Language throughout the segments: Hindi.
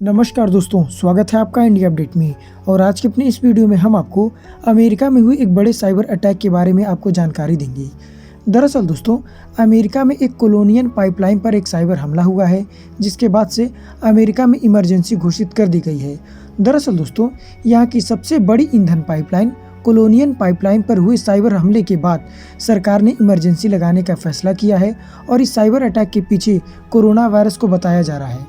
नमस्कार दोस्तों, स्वागत है आपका इंडिया अपडेट में। और आज के अपने इस वीडियो में हम आपको अमेरिका में हुई एक बड़े साइबर अटैक के बारे में आपको जानकारी देंगे। दरअसल दोस्तों, अमेरिका में एक कोलोनियल पाइपलाइन पर एक साइबर हमला हुआ है, जिसके बाद से अमेरिका में इमरजेंसी घोषित कर दी गई है। दरअसल दोस्तों, यहाँ की सबसे बड़ी ईंधन पाइपलाइन कोलोनियल पाइपलाइन पर हुए साइबर हमले के बाद सरकार ने इमरजेंसी लगाने का फैसला किया है और इस साइबर अटैक के पीछे कोरोना वायरस को बताया जा रहा है।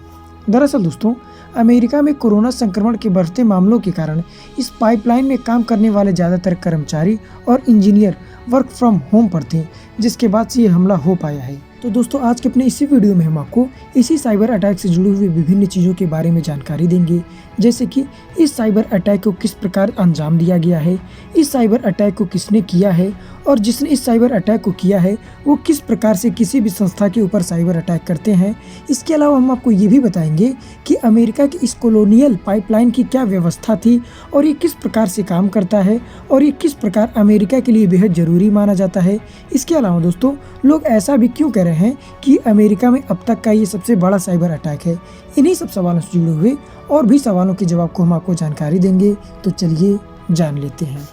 दरअसल दोस्तों, अमेरिका में कोरोना संक्रमण के बढ़ते मामलों के कारण इस पाइपलाइन में काम करने वाले ज़्यादातर कर्मचारी और इंजीनियर वर्क फ्रॉम होम पर थे, जिसके बाद से ये हमला हो पाया है। तो दोस्तों, आज के अपने इसी वीडियो में हम आपको इसी साइबर अटैक से जुड़ी हुई विभिन्न चीज़ों के बारे में जानकारी देंगे, जैसे कि इस साइबर अटैक को किस प्रकार अंजाम दिया गया है, इस साइबर अटैक को किसने किया है और जिसने इस साइबर अटैक को किया है वो किस प्रकार से किसी भी संस्था के ऊपर साइबर अटैक करते हैं। इसके अलावा हम आपको ये भी बताएंगे कि अमेरिका की इस कोलोनियल पाइपलाइन की क्या व्यवस्था थी और ये किस प्रकार से काम करता है और ये किस प्रकार अमेरिका के लिए बेहद ज़रूरी माना जाता है। इसके अलावा दोस्तों, लोग ऐसा भी क्यों कह रहे हैं कि अमेरिका में अब तक का ये सबसे बड़ा साइबर अटैक है। इन्हीं सब सवालों से जुड़े हुए और भी सवालों के जवाब को हम आपको जानकारी देंगे, तो चलिए जान लेते हैं।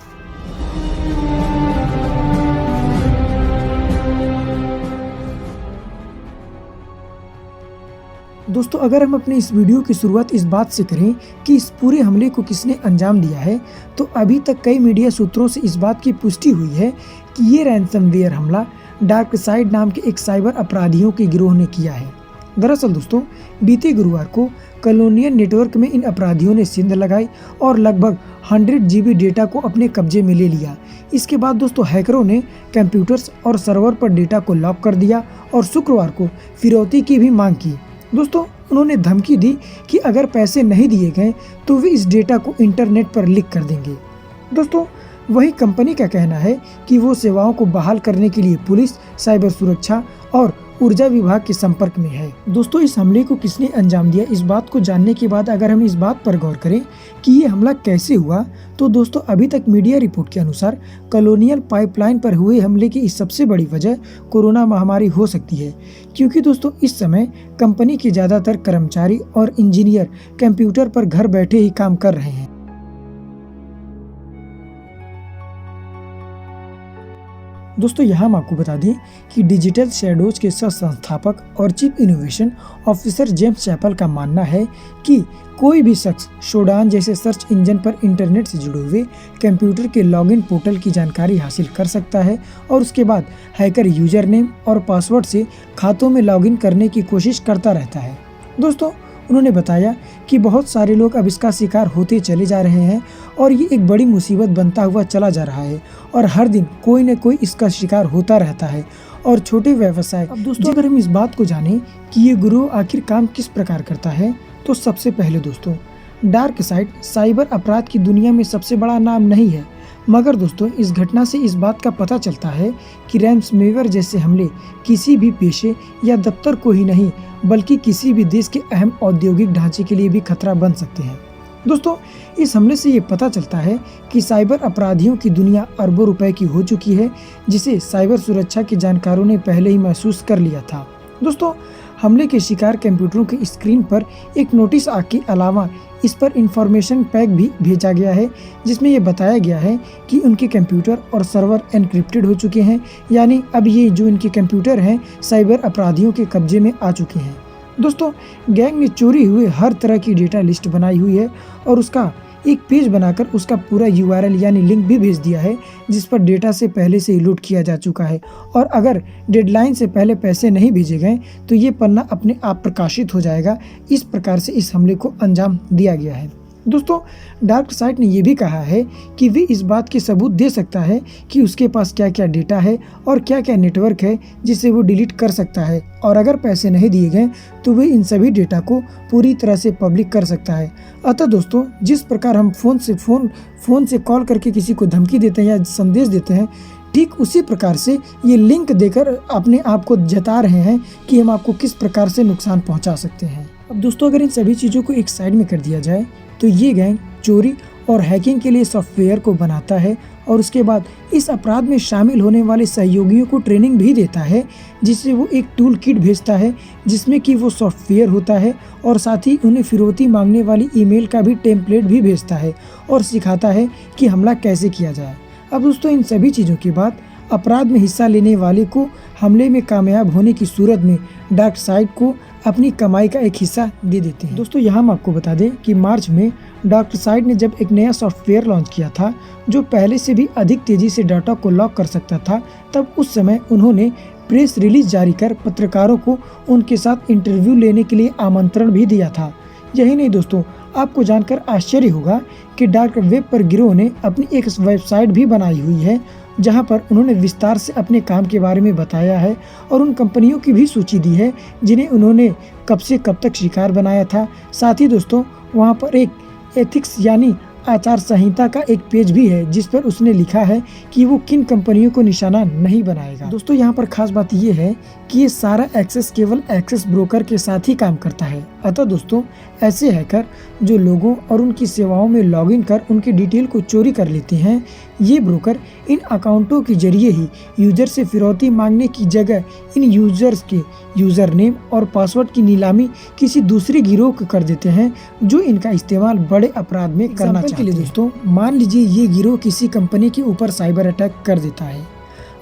दोस्तों, अगर हम अपने इस वीडियो की शुरुआत इस बात से करें कि इस पूरे हमले को किसने अंजाम दिया है, तो अभी तक कई मीडिया सूत्रों से इस बात की पुष्टि हुई है कि ये रैंसमवेयर हमला डार्क साइड नाम के एक साइबर अपराधियों के गिरोह ने किया है। दरअसल दोस्तों, बीते गुरुवार को कॉलोनियल नेटवर्क में इन अपराधियों ने सेंध लगाई और लगभग 100 GB डेटा को अपने कब्जे में ले लिया। इसके बाद दोस्तों, हैकरों ने कंप्यूटर्स और सर्वर पर डेटा को लॉक कर दिया और शुक्रवार को फिरौती की भी मांग की। दोस्तों, उन्होंने धमकी दी कि अगर पैसे नहीं दिए गए तो वे इस डेटा को इंटरनेट पर लीक कर देंगे। दोस्तों, वही कंपनी का कहना है कि वो सेवाओं को बहाल करने के लिए पुलिस, साइबर सुरक्षा और ऊर्जा विभाग के संपर्क में है। दोस्तों, इस हमले को किसने अंजाम दिया, इस बात को जानने के बाद अगर हम इस बात पर गौर करें कि ये हमला कैसे हुआ, तो दोस्तों, अभी तक मीडिया रिपोर्ट के अनुसार कॉलोनियल पाइपलाइन पर हुए हमले की इस सबसे बड़ी वजह कोरोना महामारी हो सकती है, क्योंकि दोस्तों इस समय कंपनी के ज़्यादातर कर्मचारी और इंजीनियर कंप्यूटर पर घर बैठे ही काम कर रहे हैं। दोस्तों, यहाँ हम आपको बता दें कि डिजिटल शैडोज के सह संस्थापक और chief innovation officer James Chapple का मानना है कि कोई भी शख्स शोडान जैसे सर्च इंजन पर इंटरनेट से जुड़े हुए कंप्यूटर के लॉगिन पोर्टल की जानकारी हासिल कर सकता है और उसके बाद हैकर यूजर नेम और पासवर्ड से खातों में लॉगिन करने की कोशिश करता रहता है। दोस्तों, उन्होंने बताया कि बहुत सारे लोग अब इसका शिकार होते चले जा रहे हैं और ये एक बड़ी मुसीबत बनता हुआ चला जा रहा है और हर दिन कोई न कोई इसका शिकार होता रहता है और छोटे व्यवसाय। अब दोस्तों, अगर हम इस बात को जानें कि ये गिरोह आखिर काम किस प्रकार करता है, तो सबसे पहले दोस्तों, डार्क साइड साइबर अपराध की दुनिया में सबसे बड़ा नाम नहीं है, मगर दोस्तों इस घटना से इस बात का पता चलता है कि रैंसमवेयर जैसे हमले किसी भी पेशे या दफ्तर को ही नहीं बल्कि किसी भी देश के अहम औद्योगिक ढांचे के लिए भी खतरा बन सकते हैं। दोस्तों, इस हमले से ये पता चलता है कि साइबर अपराधियों की दुनिया अरबों रुपए की हो चुकी है, जिसे साइबर सुरक्षा के जानकारों ने पहले ही महसूस कर लिया था। दोस्तों, हमले के शिकार कंप्यूटरों की स्क्रीन पर एक नोटिस के अलावा इस पर इंफॉर्मेशन पैक भी भेजा गया है, जिसमें ये बताया गया है कि उनके कंप्यूटर और सर्वर एनक्रिप्टेड हो चुके हैं, यानी अब ये जो इनके कंप्यूटर हैं साइबर अपराधियों के कब्जे में आ चुके हैं। दोस्तों, गैंग ने चोरी हुए हर तरह की डेटा लिस्ट बनाई हुई है और उसका एक पेज बनाकर उसका पूरा URL यानी लिंक भी भेज दिया है, जिस पर डेटा से पहले से ही लूट किया जा चुका है और अगर डेडलाइन से पहले पैसे नहीं भेजे गए तो ये पन्ना अपने आप प्रकाशित हो जाएगा। इस प्रकार से इस हमले को अंजाम दिया गया है। दोस्तों, डार्क साइड ने यह भी कहा है कि वे इस बात के सबूत दे सकता है कि उसके पास क्या क्या डेटा है और क्या क्या नेटवर्क है जिसे वो डिलीट कर सकता है, और अगर पैसे नहीं दिए गए तो वे इन सभी डेटा को पूरी तरह से पब्लिक कर सकता है। अतः दोस्तों, जिस प्रकार हम फ़ोन से कॉल करके किसी को धमकी देते हैं या संदेश देते हैं, ठीक उसी प्रकार से ये लिंक देकर अपने आप को जता रहे हैं कि हम आपको किस प्रकार से नुकसान पहुंचा सकते हैं। अब दोस्तों, अगर इन सभी चीज़ों को एक साइड में कर दिया जाए तो ये गैंग चोरी और हैकिंग के लिए सॉफ्टवेयर को बनाता है और उसके बाद इस अपराध में शामिल होने वाले सहयोगियों को ट्रेनिंग भी देता है, जिससे वो एक टूल किट भेजता है जिसमें कि वो सॉफ्टवेयर होता है और साथ ही उन्हें फिरौती मांगने वाली ईमेल का भी टेम्पलेट भी भेजता है और सिखाता है कि हमला कैसे किया जाए। अब दोस्तों इन सभी चीज़ों के बाद अपराध में हिस्सा लेने वाले को हमले में कामयाब होने की सूरत में डार्क साइड को अपनी कमाई का एक हिस्सा दे देते हैं। दोस्तों यहाँ हम आपको बता दें कि मार्च में डार्क साइड ने जब एक नया सॉफ्टवेयर लॉन्च किया था जो पहले से भी अधिक तेजी से डाटा को लॉक कर सकता था, तब उस समय उन्होंने प्रेस रिलीज जारी कर पत्रकारों को उनके साथ इंटरव्यू लेने के लिए आमंत्रण भी दिया था। यही नहीं दोस्तों, आपको जानकर आश्चर्य होगा कि डार्क वेब पर गिरोह ने अपनी एक वेबसाइट भी बनाई हुई है जहां पर उन्होंने विस्तार से अपने काम के बारे में बताया है और उन कंपनियों की भी सूची दी है जिन्हें उन्होंने कब से कब तक शिकार बनाया था। साथ ही दोस्तों वहां पर एक एथिक्स यानी आचार संहिता का एक पेज भी है जिस पर उसने लिखा है कि वो किन कंपनियों को निशाना नहीं बनाएगा। दोस्तों यहाँ पर खास बात ये है कि ये सारा एक्सेस केवल एक्सेस ब्रोकर के साथ ही काम करता है। अतः दोस्तों ऐसे हैकर जो लोगों और उनकी सेवाओं में लॉगिन कर उनकी डिटेल को चोरी कर लेते हैं, ये ब्रोकर इन अकाउंटों के जरिए ही यूजर से फिरौती मांगने की जगह इन यूजर्स के यूजर नेम और पासवर्ड की नीलामी किसी दूसरे गिरोह को कर देते हैं जो इनका इस्तेमाल बड़े अपराध में करना चाहते हैं। दोस्तों मान लीजिए ये गिरोह किसी कंपनी के ऊपर साइबर अटैक कर देता है।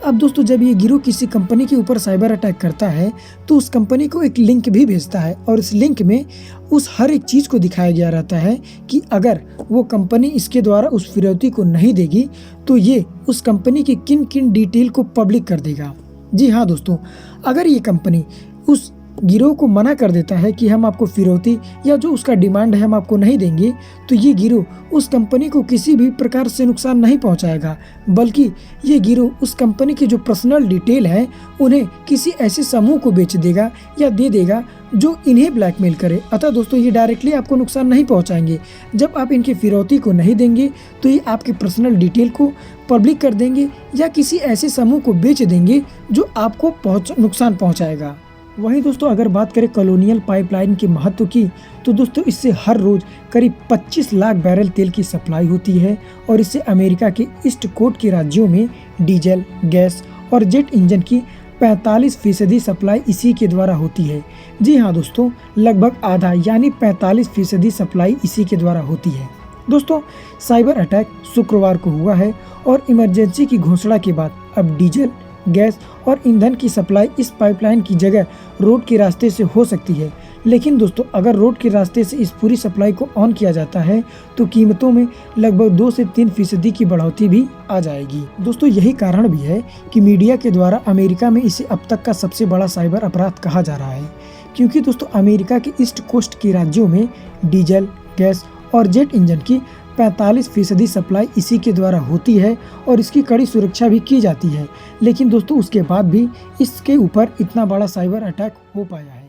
अब दोस्तों जब ये गिरोह किसी कंपनी के ऊपर साइबर अटैक करता है तो उस कंपनी को एक लिंक भी भेजता है और इस लिंक में उस हर एक चीज़ को दिखाया गया रहता है कि अगर वो कंपनी इसके द्वारा उस फिरौती को नहीं देगी तो ये उस कंपनी की किन किन डिटेल को पब्लिक कर देगा। जी हाँ दोस्तों, अगर ये कंपनी उस गिरोह को मना कर देता है कि हम आपको फिरौती या जो उसका डिमांड है हम आपको नहीं देंगे, तो ये गिरोह उस कंपनी को किसी भी प्रकार से नुकसान नहीं पहुंचाएगा, बल्कि ये गिरोह उस कंपनी की जो पर्सनल डिटेल है उन्हें किसी ऐसे समूह को बेच देगा या दे देगा जो इन्हें ब्लैकमेल करे। अतः दोस्तों ये डायरेक्टली आपको नुकसान नहीं पहुंचाएंगे। जब आप इनकी फिरौती को नहीं देंगे तो ये आपकी पर्सनल डिटेल को पब्लिक कर देंगे या किसी ऐसे समूह को बेच देंगे जो आपको नुकसान पहुंचाएगा। वहीं दोस्तों अगर बात करें कॉलोनियल पाइपलाइन के महत्व की, तो दोस्तों इससे हर रोज करीब 25 लाख बैरल तेल की सप्लाई होती है और इससे अमेरिका के ईस्ट कोस्ट के राज्यों में डीजल, गैस और जेट इंजन की 45% सप्लाई इसी के द्वारा होती है। जी हाँ दोस्तों, लगभग आधा यानी 45% सप्लाई इसी के द्वारा होती है। दोस्तों साइबर अटैक शुक्रवार को हुआ है और इमरजेंसी की घोषणा के बाद अब डीजल, गैस और ईंधन की सप्लाई इस पाइपलाइन की जगह रोड के रास्ते से हो सकती है। लेकिन दोस्तों अगर रोड के रास्ते से इस पूरी सप्लाई को ऑन किया जाता है तो कीमतों में लगभग 2 से 3% की बढ़ोतरी भी आ जाएगी। दोस्तों यही कारण भी है कि मीडिया के द्वारा अमेरिका में इसे अब तक का सबसे बड़ा साइबर अपराध कहा जा रहा है, क्योंकि दोस्तों अमेरिका के ईस्ट कोस्ट के राज्यों में डीजल, गैस और जेट इंजन की 45% सप्लाई इसी के द्वारा होती है और इसकी कड़ी सुरक्षा भी की जाती है। लेकिन दोस्तों उसके बाद भी इसके ऊपर इतना बड़ा साइबर अटैक हो पाया है।